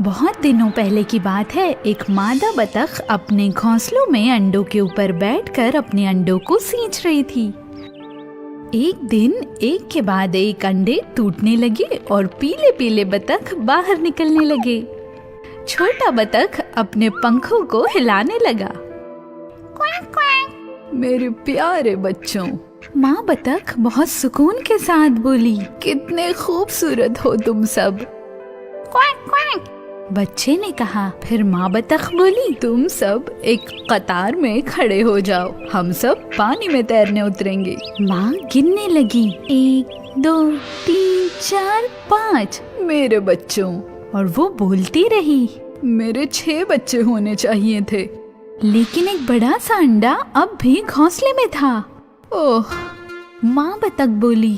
बहुत दिनों पहले की बात है। एक मादा बतख अपने घोंसलों में अंडों के ऊपर बैठकर अपने अंडों को सींच रही थी। एक दिन एक के बाद एक अंडे टूटने लगे और पीले पीले बतख बाहर निकलने लगे। छोटा बतख अपने पंखों को हिलाने लगा। Quack quack. मेरे प्यारे बच्चों, माँ बतख बहुत सुकून के साथ बोली, कितने खूबसूरत हो तुम सब। Quack quack. बच्चे ने कहा। फिर माँ बतख बोली, तुम सब एक कतार में खड़े हो जाओ, हम सब पानी में तैरने उतरेंगे। माँ गिनने लगी, 1 2 3 4 5 मेरे बच्चों। और वो बोलती रही, मेरे 6 बच्चे होने चाहिए थे। लेकिन एक बड़ा सा अंडा अब भी घोंसले में था। ओह, माँ बतख बोली,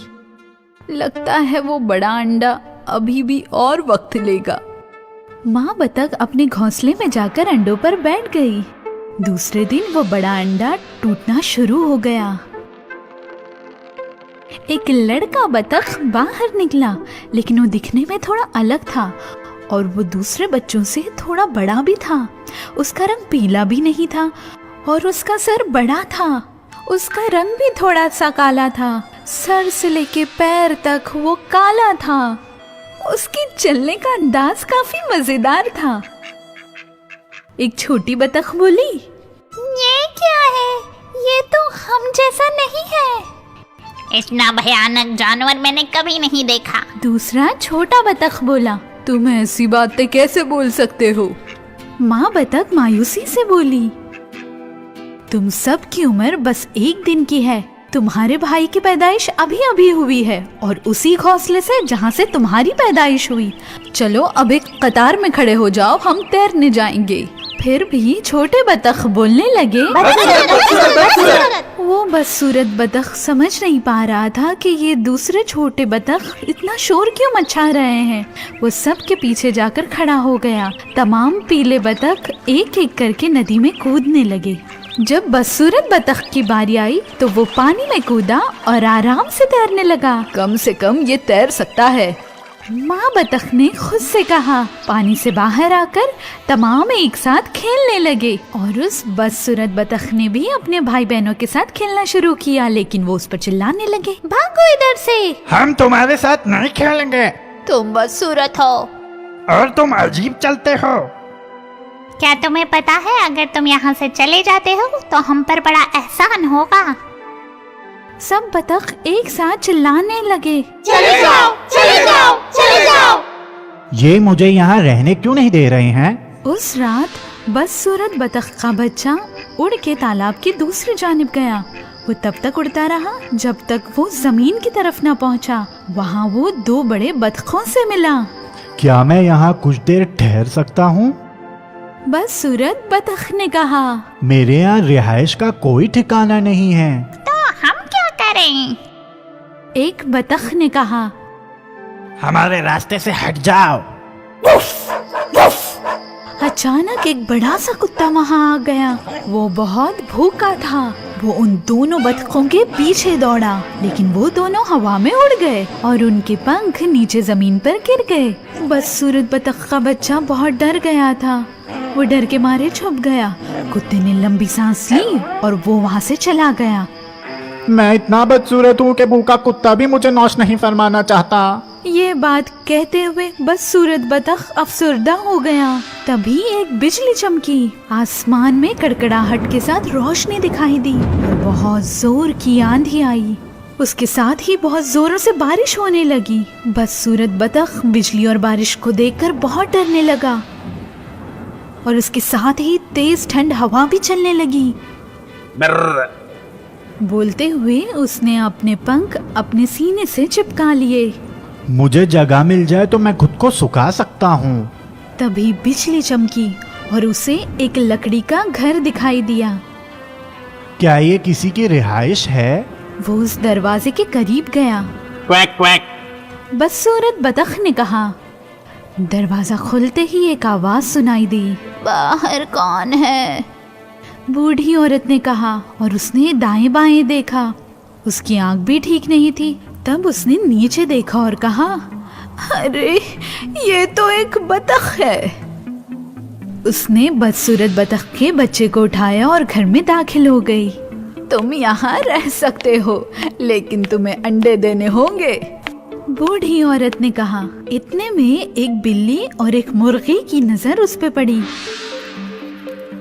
लगता है वो बड़ा अंडा अभी भी और वक्त लेगा। माँ बतख अपने घोंसले में जाकर अंडों पर बैठ गई। दूसरे दिन वो बड़ा अंडा टूटना शुरू हो गया। एक लड़का बतख बाहर निकला, लेकिन वो दिखने में थोड़ा अलग था और वो दूसरे बच्चों से थोड़ा बड़ा भी था। उसका रंग पीला भी नहीं था और उसका सर बड़ा था। उसका रंग भी थोड़ा सा काला था। सर से लेके पैर तक वो काला था। उसके चलने का अंदाज काफी मजेदार था। एक छोटी बतख बोली, ये क्या है? ये तो हम जैसा नहीं है। इतना भयानक जानवर मैंने कभी नहीं देखा। दूसरा छोटा बतख बोला, तुम ऐसी बातें कैसे बोल सकते हो? माँ बतख मायूसी से बोली, तुम सब की उम्र बस 1 दिन की है। तुम्हारे भाई की पैदाइश अभी अभी हुई है और उसी घोंसले से जहाँ से तुम्हारी पैदाइश हुई। चलो अब एक कतार में खड़े हो जाओ, हम तैरने जाएंगे। फिर भी छोटे बतख बोलने लगे। वो बदसूरत बतख समझ नहीं पा रहा था कि ये दूसरे छोटे बतख इतना शोर क्यों मचा रहे हैं। वो सब के पीछे जाकर खड़ा हो गया। तमाम पीले बतख एक एक करके नदी में कूदने लगे। जब बदसूरत बतख की बारी आई तो वो पानी में कूदा और आराम से तैरने लगा। कम से कम ये तैर सकता है, माँ बतख ने खुद से कहा। पानी से बाहर आकर तमाम एक साथ खेलने लगे और उस बदसूरत बतख ने भी अपने भाई बहनों के साथ खेलना शुरू किया, लेकिन वो उस पर चिल्लाने लगे, भागो इधर से, हम तुम्हारे साथ नहीं खेलेंगे, तुम बदसूरत हो और तुम अजीब चलते हो। क्या तुम्हें पता है अगर तुम यहाँ से चले जाते हो तो हम पर बड़ा एहसान होगा। सब बतख एक साथ चिल्लाने लगे, चले जाओ, चले जाओ, चले जाओ। ये मुझे यहाँ रहने क्यों नहीं दे रहे हैं? उस रात बदसूरत बतख का बच्चा उड़ के तालाब की दूसरी जानिब गया। वो तब तक उड़ता रहा जब तक वो जमीन की तरफ न पहुँचा। वहाँ वो 2 बड़े बतखों से मिला। क्या मैं यहाँ कुछ देर ठहर सकता हूँ? बदसूरत बतख ने कहा, मेरे यहाँ रिहाइश का कोई ठिकाना नहीं है। तो हम क्या करें? एक बतख ने कहा, हमारे रास्ते से हट जाओ। अचानक एक बड़ा सा कुत्ता वहाँ आ गया। वो बहुत भूखा था। वो उन दोनों बतखों के पीछे दौड़ा, लेकिन वो दोनों हवा में उड़ गए और उनके पंख नीचे जमीन पर गिर गए। बदसूरत बतख का बच्चा बहुत डर गया था। वो डर के मारे छुप गया। कुत्ते ने लंबी सांस ली और वो वहाँ से चला गया। मैं इतना बदसूरत हूँ कि भूखा कुत्ता भी मुझे नौश नहीं फरमाना चाहता। ये बात कहते हुए बदसूरत बतख अफसरदा हो गया। तभी एक बिजली चमकी। आसमान में कड़कड़ाहट के साथ रोशनी दिखाई दी और बहुत जोर की आंधी आई। उसके साथ ही बहुत जोरों से बारिश होने लगी। बदसूरत बतख बिजली और बारिश को देखकर बहुत डरने लगा और उसके साथ ही तेज ठंड हवा भी चलने लगी। बोलते हुए उसने अपने पंख अपने सीने से चिपका लिए। मुझे जगह मिल जाए तो मैं खुद को सुखा सकता हूँ। तभी बिजली चमकी और उसे एक लकड़ी का घर दिखाई दिया। क्या ये किसी की रिहाइश है? वो उस दरवाजे के करीब गया। Quack quack. बदसूरत बतख ने कहा। दरवाजा खुलते ही एक आवाज सुनाई दी, बाहर कौन है? बूढ़ी औरत ने कहा और उसने दाएं बाएं देखा। उसकी आंख भी ठीक नहीं थी। तब उसने नीचे देखा और कहा, अरे ये तो एक बतख है। उसने बदसूरत बतख के बच्चे को उठाया और घर में दाखिल हो गई। तुम यहाँ रह सकते हो, लेकिन तुम्हें अंडे देने होंगे, बूढ़ी औरत ने कहा। इतने में एक बिल्ली और एक मुर्गी की नजर उस पे पड़ी।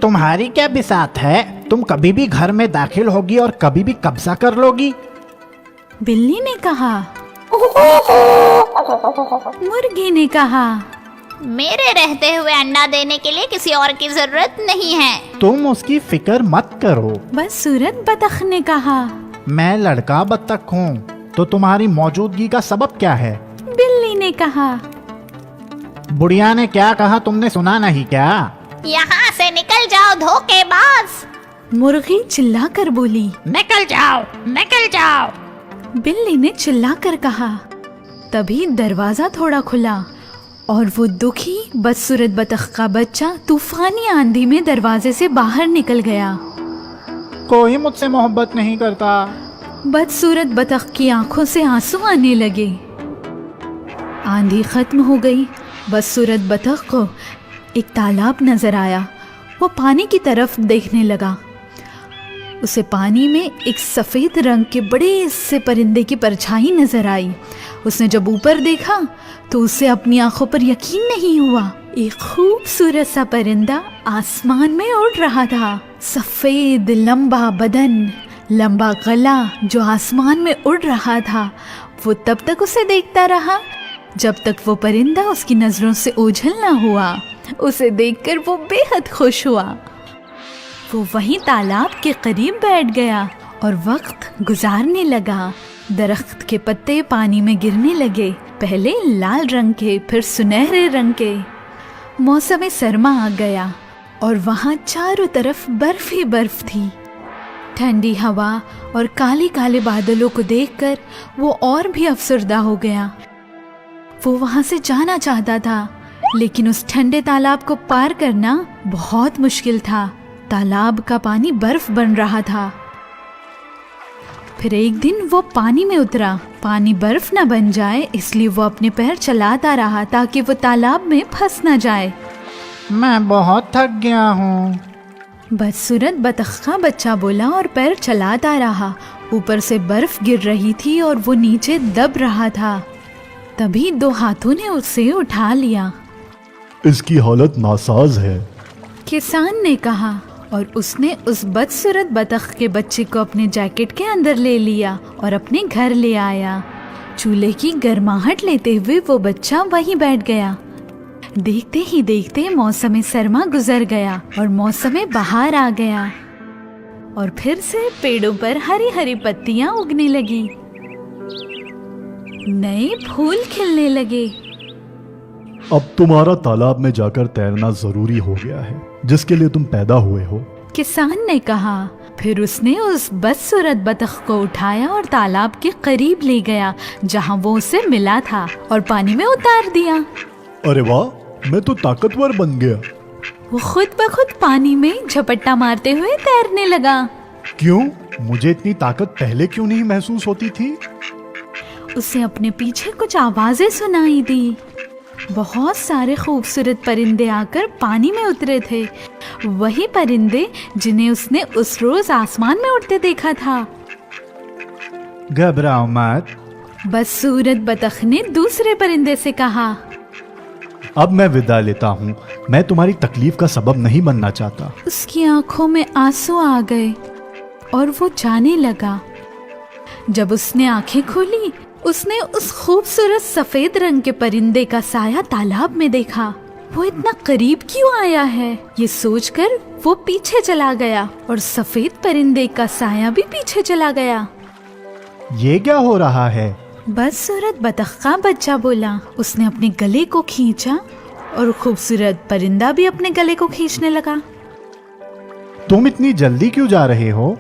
तुम्हारी क्या बिसात है? तुम कभी भी घर में दाखिल होगी और कभी भी कब्जा कर लोगी। बिल्ली ने कहा। मुर्गी ने कहा, मेरे रहते हुए अंडा देने के लिए किसी और की जरूरत नहीं है। तुम उसकी फिक्र मत करो। बदसूरत बतख ने कहा। मैं लड़का बतख हूँ, तो तुम्हारी मौजूदगी का सबब क्या है? बिल्ली ने कहा। बुढ़िया ने क्या कहा तुमने सुना नहीं क्या? यहाँ से निकल जाओ धोखेबाज। मुर्गी चिल्लाकर बोली। निकल जाओ, निकल जाओ। बिल्ली ने चिल्लाकर कहा। तभी दरवाजा थोड़ा खुला और वो दुखी बदसूरत बतख का बच्चा तूफानी आंधी में दरवाजे से बाहर निकल गया। कोई मुझसे मोहब्बत नहीं करता। बदसूरत बतख की आंखों से आंसू आने लगे। आंधी खत्म हो गई। बदसूरत बतख को एक तालाब नजर आया। वो पानी की तरफ देखने लगा। उसे पानी में एक सफेद रंग के बड़े से परिंदे की परछाई नजर आई। उसने जब ऊपर देखा तो उसे अपनी आंखों पर यकीन नहीं हुआ। एक खूबसूरत सा परिंदा आसमान में उड़ रहा था। सफेद लंबा बदन, लंबा गला जो आसमान में उड़ रहा था। वो तब तक उसे देखता रहा जब तक वो परिंदा उसकी नजरों से ओझल ना हुआ। उसे देखकर वो बेहद खुश हुआ। वो वहीं तालाब के करीब बैठ गया और वक्त गुजारने लगा। दरख्त के पत्ते पानी में गिरने लगे, पहले लाल रंग के, फिर सुनहरे रंग के। मौसम सरमा आ गया और वहाँ चारों तरफ बर्फ ही बर्फ थी। ठंडी हवा और काले काले बादलों को देखकर वो और भी अफसरदा हो गया। वो वहाँ से जाना चाहता था, लेकिन उस ठंडे तालाब को पार करना बहुत मुश्किल था। तालाब का पानी बर्फ बन रहा था। फिर एक दिन वो पानी में उतरा। पानी बर्फ न बन जाए इसलिए वो अपने पैर चलाता रहा ताकि वो तालाब में फंस न जाए। मैं बहुत थक गया हूँ, बदसूरत बतख का बच्चा बोला और पैर चलाता रहा। ऊपर से बर्फ गिर रही थी और वो नीचे दब रहा था। तभी दो हाथों ने उसे उठा लिया। इसकी हालत नासाज है, किसान ने कहा, और उसने उस बदसूरत बतख के बच्चे को अपने जैकेट के अंदर ले लिया और अपने घर ले आया। चूल्हे की गर्माहट लेते हुए वो बच्चा वहीं बैठ गया। देखते ही देखते मौसम सरमा गुजर गया और मौसम बहार आ गया और फिर से पेड़ों पर हरी हरी पत्तियां उगने लगी, नए फूल खिलने लगे। अब तुम्हारा तालाब में जाकर तैरना जरूरी हो गया है, जिसके लिए तुम पैदा हुए हो, किसान ने कहा। फिर उसने उस बदसूरत बतख को उठाया और तालाब के करीब ले गया जहां वो उसे मिला था और पानी में उतार दिया। अरे वाह, मैं तो ताकतवर बन गया। वो खुद ब खुद पानी में झपट्टा मारते हुए तैरने लगा। क्यों? मुझे इतनी ताकत पहले क्यों नहीं महसूस होती थी? उसे अपने पीछे कुछ आवाजें सुनाई दी। बहुत सारे खूबसूरत परिंदे आकर पानी में उतरे थे, वही परिंदे जिन्हें उसने उस रोज आसमान में उड़ते देखा था। घबराओ मत, बदसूरत बतख ने दूसरे परिंदे से कहा। अब मैं विदा लेता हूँ, मैं तुम्हारी तकलीफ का सबब नहीं बनना चाहता। उसकी आंखों में आंसू आ गए और वो जाने लगा। जब उसने आंखें खोली, उसने उस खूबसूरत सफेद रंग के परिंदे का साया तालाब में देखा। वो इतना करीब क्यों आया है, ये सोचकर वो पीछे चला गया और सफेद परिंदे का साया भी पीछे चला गया। ये क्या हो रहा है? बदसूरत बतख का बच्चा बोला। उसने अपने गले को खींचा और खूबसूरत परिंदा भी अपने गले को खींचने लगा। तुम इतनी जल्दी क्यों जा रहे हो?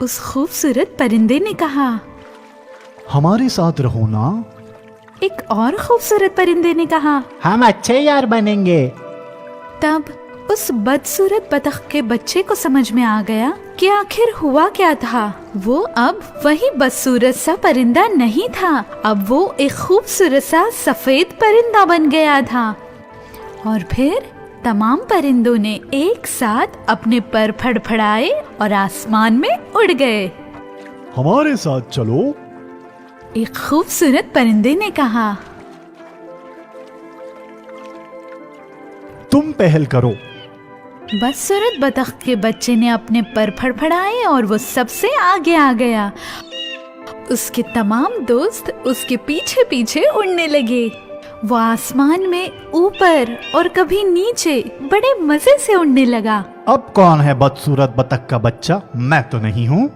उस खूबसूरत परिंदे ने कहा। हमारे साथ रहो ना। एक और खूबसूरत परिंदे ने कहा। हम अच्छे यार बनेंगे। तब उस बदसूरत बतख के बच्चे को समझ में आ गया कि आखिर हुआ क्या था। वो अब वही बदसूरत सा परिंदा नहीं था, अब वो एक खूबसूरत सा सफेद परिंदा बन गया था। और फिर तमाम परिंदों ने एक साथ अपने पर फड़फड़ाए और आसमान में उड़ गए। हमारे साथ चलो। एक खूबसूरत परिंदे ने कहा। तुम पहल करो। बदसूरत बतख के बच्चे ने अपने पर फड़फड़ाए और वो सबसे आगे आ गया। उसके तमाम दोस्त उसके पीछे पीछे उड़ने लगे। वो आसमान में ऊपर और कभी नीचे बड़े मजे से उड़ने लगा। अब कौन है बदसूरत बतख का बच्चा? मैं तो नहीं हूँ।